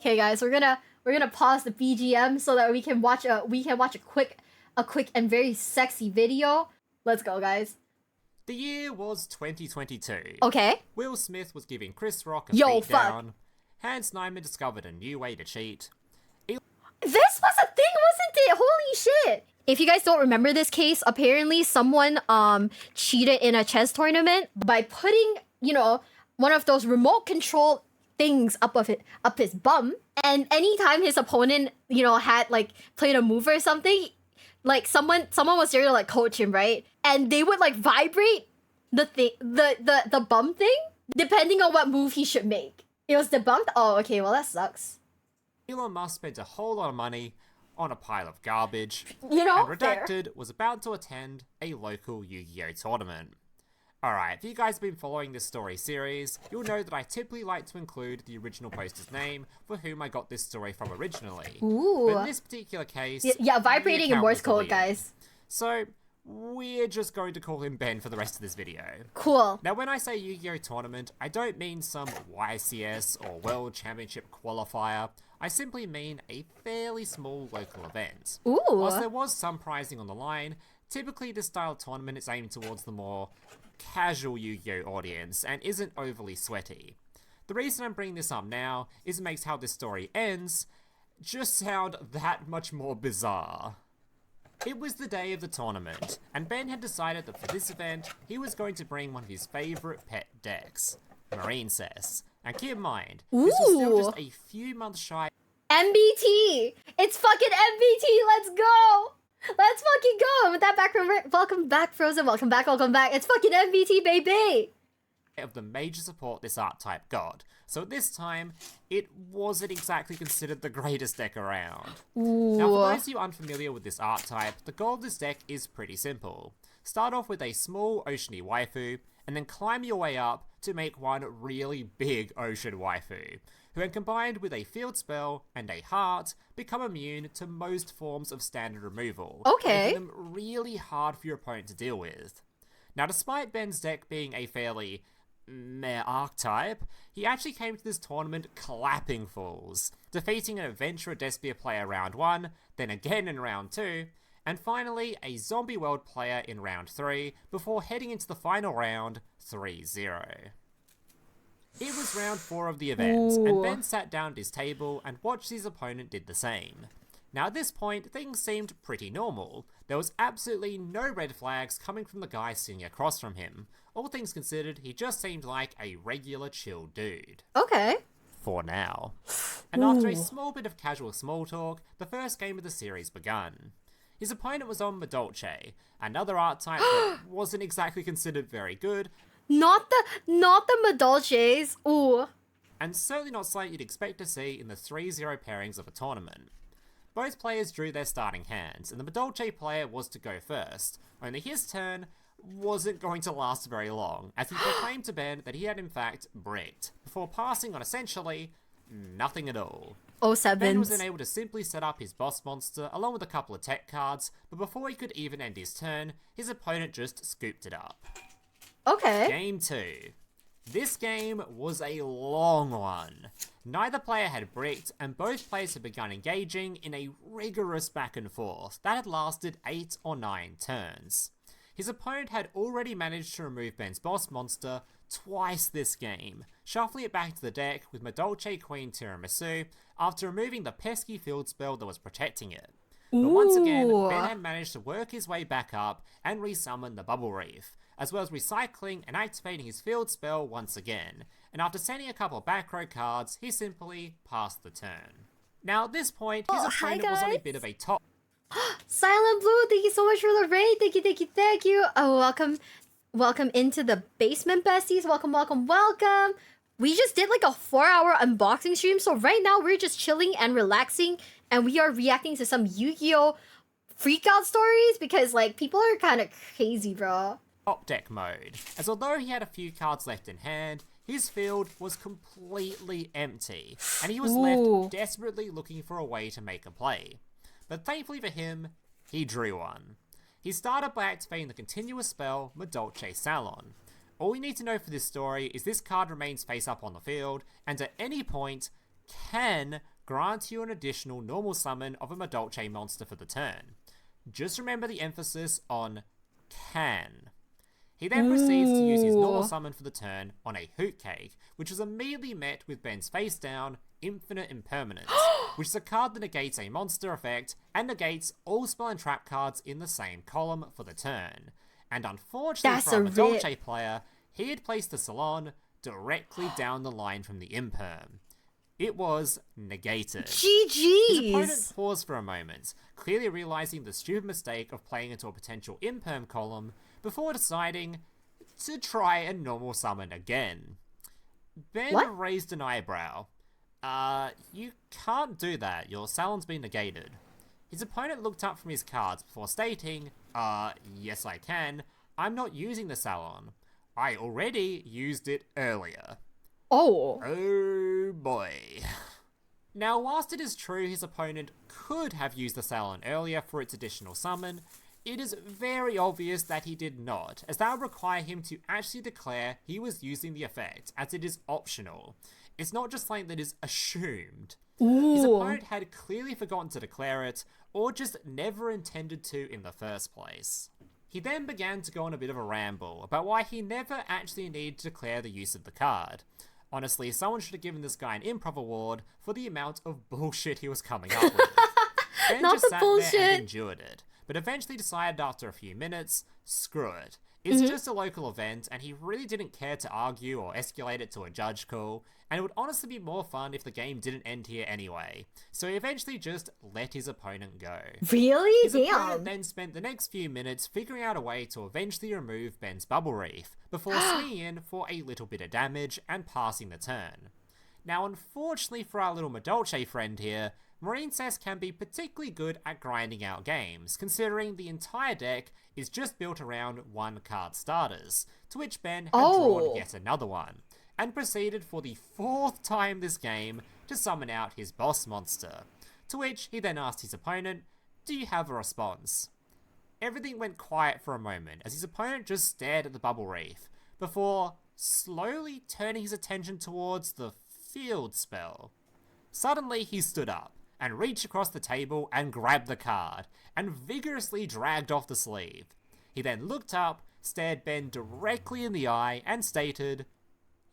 Okay, guys, we're gonna pause the BGM so that we can watch a quick and very sexy video. Let's go, guys. The year was 2022. Okay. Will Smith was giving Chris Rock a Yo, beat fuck. down. Hans Nyman discovered a new way to cheat. This was a thing, wasn't it? Holy shit! If you guys don't remember this case, apparently someone cheated in a chess tournament by putting, one of those remote control things up his bum, and anytime his opponent, had like played a move or something, like someone was there to like coach him, right? And they would like vibrate the bum thing depending on what move he should make. It was debunked? Oh, okay, well that sucks. Elon Musk spent a whole lot of money on a pile of garbage, and fair. Redacted was about to attend a local Yu-Gi-Oh tournament. Alright, if you guys have been following this story series, you'll know that I typically like to include the original poster's name for whom I got this story from originally. Ooh. But in this particular case, Yeah, vibrating in Morse code, guys. So, we're just going to call him Ben for the rest of this video. Cool. Now, when I say Yu-Gi-Oh tournament, I don't mean some YCS or World Championship qualifier. I simply mean a fairly small local event. Ooh. Whilst there was some prizing on the line, typically this style of tournament is aimed towards the more casual Yu-Gi-Oh audience and isn't overly sweaty. The reason I'm bringing this up now is it makes how this story ends just sound that much more bizarre. It was the day of the tournament, and Ben had decided that for this event, he was going to bring one of his favourite pet decks, Marine Cess. And keep in mind, this was still just a few months shy. MBT! It's fucking MBT! Let's go! Let's fucking go! With that background, welcome back, Frozen. Welcome back. It's fucking MBT, baby! Of the major support this archetype got. So at this time, it wasn't exactly considered the greatest deck around. Ooh. Now, for those of you unfamiliar with this archetype, the goal of this deck is pretty simple. Start off with a small oceany waifu, and then climb your way up to make one really big ocean waifu, who when combined with a field spell and a heart, become immune to most forms of standard removal, Okay. making them really hard for your opponent to deal with. Now, despite Ben's deck being a fairly meh archetype, he actually came to this tournament clapping fools, defeating an Adventurer Despia player round 1, then again in round 2, and finally a Zombie World player in round 3, before heading into the final round 3-0. It was round 4 of the event, and Ben sat down at his table and watched his opponent did the same. Now at this point, things seemed pretty normal. There was absolutely no red flags coming from the guy sitting across from him. All things considered, he just seemed like a regular chill dude. Okay. For now. And after a small bit of casual small talk, the first game of the series begun. His opponent was on Madolche, another archetype that wasn't exactly considered very good, Not the Madolches. Ooh. and certainly not something you'd expect to see in the 3-0 pairings of a tournament. Both players drew their starting hands, and the Madolche player was to go first, only his turn wasn't going to last very long, as he proclaimed to Ben that he had in fact bricked, before passing on essentially nothing at all. Oh, Ben was sevens. then able to simply set up his boss monster along with a couple of tech cards, but before he could even end his turn, his opponent just scooped it up. Okay. Game 2. This game was a long one. Neither player had bricked, and both players had begun engaging in a rigorous back and forth that had lasted 8 or 9 turns. His opponent had already managed to remove Ben's boss monster twice this game, shuffling it back to the deck with Madolche Queen Tiramisu after removing the pesky field spell that was protecting it. But once again, Ben had managed to work his way back up and resummon the Bubble Reef, as well as recycling and activating his field spell once again, and after sending a couple of back row cards, he simply passed the turn. Now at this point, his opponent was on a bit of a top. Silent Blue, thank you so much for the raid. Thank you. Oh, welcome into the basement, besties. Welcome. We just did like a 4-hour unboxing stream, so right now we're just chilling and relaxing, and we are reacting to some Yu-Gi-Oh freakout stories because like people are kind of crazy, bro. Top deck mode, as although he had a few cards left in hand, his field was completely empty, and he was left desperately looking for a way to make a play. But thankfully for him, he drew one. He started by activating the continuous spell Madolche Salon. All you need to know for this story is this card remains face up on the field, and at any point can grants you an additional normal summon of a Madolche monster for the turn. Just remember the emphasis on can. He then proceeds to use his normal summon for the turn on a Hoot Cake, which was immediately met with Ben's face down, Infinite Impermanence, which is a card that negates a monster effect and negates all spell and trap cards in the same column for the turn. And unfortunately for a Madolche player, he had placed the Salon directly down the line from the Imperm. It was negated. GG's! His opponent paused for a moment, clearly realizing the stupid mistake of playing into a potential Imperm column, before deciding to try a normal summon again. Ben raised an eyebrow. You can't do that. Your Salon's been negated. His opponent looked up from his cards before stating, yes I can. I'm not using the Salon. I already used it earlier. Oh boy. Now, whilst it is true his opponent could have used the Salon earlier for its additional summon, it is very obvious that he did not, as that would require him to actually declare he was using the effect, as it is optional. It's not just something that is assumed. His opponent had clearly forgotten to declare it, or just never intended to in the first place. He then began to go on a bit of a ramble about why he never actually needed to declare the use of the card. Honestly, someone should have given this guy an improv award for the amount of bullshit he was coming up with. Ben just sat there and endured it, but eventually decided after a few minutes, screw it. It's just a local event, and he really didn't care to argue or escalate it to a judge call, and it would honestly be more fun if the game didn't end here anyway. So he eventually just let his opponent go. Really? His opponent then spent the next few minutes figuring out a way to eventually remove Ben's Bubble Reef, before swinging in for a little bit of damage and passing the turn. Now, unfortunately for our little Madolche friend here, Marine Cess can be particularly good at grinding out games, considering the entire deck is just built around one-card starters, to which Ben had drawn yet another one, and proceeded for the 4th time this game to summon out his boss monster, to which he then asked his opponent, "Do you have a response?" Everything went quiet for a moment as his opponent just stared at the Bubble Reef, before slowly turning his attention towards the field spell. Suddenly he stood up, and reached across the table and grabbed the card, and vigorously dragged off the sleeve. He then looked up, stared Ben directly in the eye, and stated,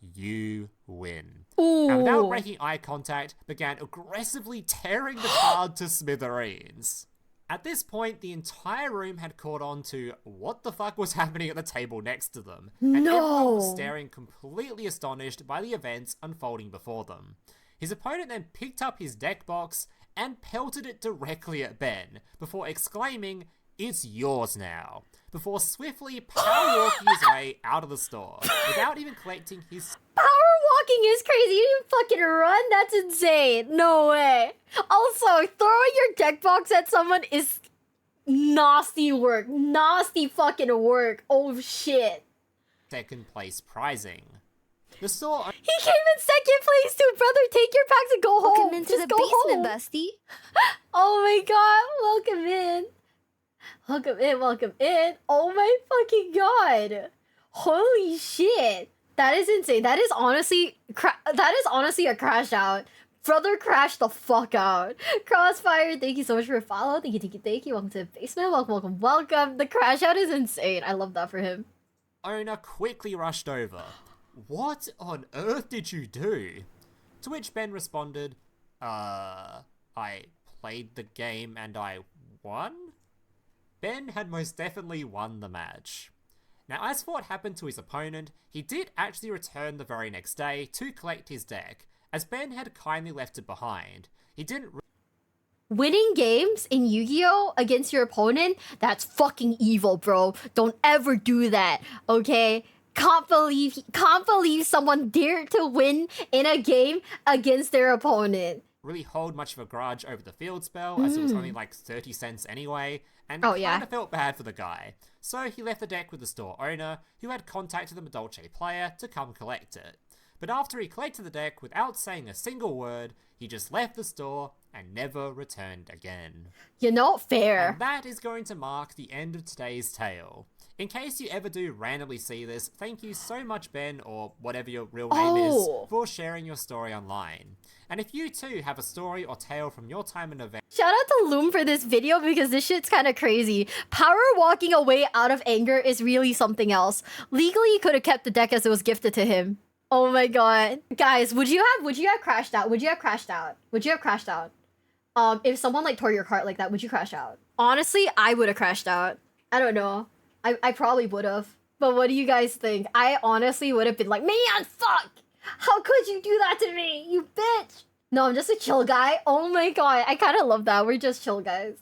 "You win." And without breaking eye contact, began aggressively tearing the card to smithereens. At this point, the entire room had caught on to what the fuck was happening at the table next to them, and everyone was staring completely astonished by the events unfolding before them. His opponent then picked up his deck box and pelted it directly at Ben, before exclaiming, "It's yours now," before swiftly power walking his way out of the store, without even collecting his... Power walking is crazy. You didn't fucking run? That's insane. No way. Also, throwing your deck box at someone is nasty work. Nasty fucking work. Oh shit. second place prizing. The store... He came in second place too, brother. Take your packs and go home. Welcome into Just the go basement, home. bestie. Oh my god. Welcome in. Welcome in. Welcome in. Oh my fucking god. Holy shit. That is insane. That is honestly a crash out. Brother crashed the fuck out. Crossfire, thank you so much for your follow. Thank you, thank you, thank you. Welcome to the basement. Welcome, welcome, welcome. The crash out is insane. I love that for him. Owner quickly rushed over. "What on earth did you do?" To which Ben responded, I played the game and I won? Ben had most definitely won the match. Now, as for what happened to his opponent, he did actually return the very next day to collect his deck, as Ben had kindly left it behind. He didn't... Winning games in Yu-Gi-Oh! Against your opponent, that's fucking evil, bro. Don't ever do that, okay? Can't believe someone dared to win in a game against their opponent. really hold much of a grudge over the field spell, as it was only like 30 cents anyway, and kinda felt bad for the guy. So he left the deck with the store owner, who had contacted the Madolche player to come collect it. but after he collected the deck without saying a single word, he just left the store and never returned again. You know, fair. And that is going to mark the end of today's tale. In case you ever do randomly see this, thank you so much, Ben, or whatever your real name is, for sharing your story online. And if you too have a story or tale from your time in event, shout out to Loom for this video because this shit's kind of crazy. Power walking away out of anger is really something else. Legally, he could have kept the deck as it was gifted to him. Oh my god. Guys, would you have crashed out? Would you have crashed out? Would you have crashed out? If someone like tore your cart like that, would you crash out? Honestly, I would have crashed out. I don't know. I probably would have. But what do you guys think? I honestly would have been like, man, fuck! How could you do that to me, you bitch? No, I'm just a chill guy. Oh my god, I kind of love that. We're just chill guys.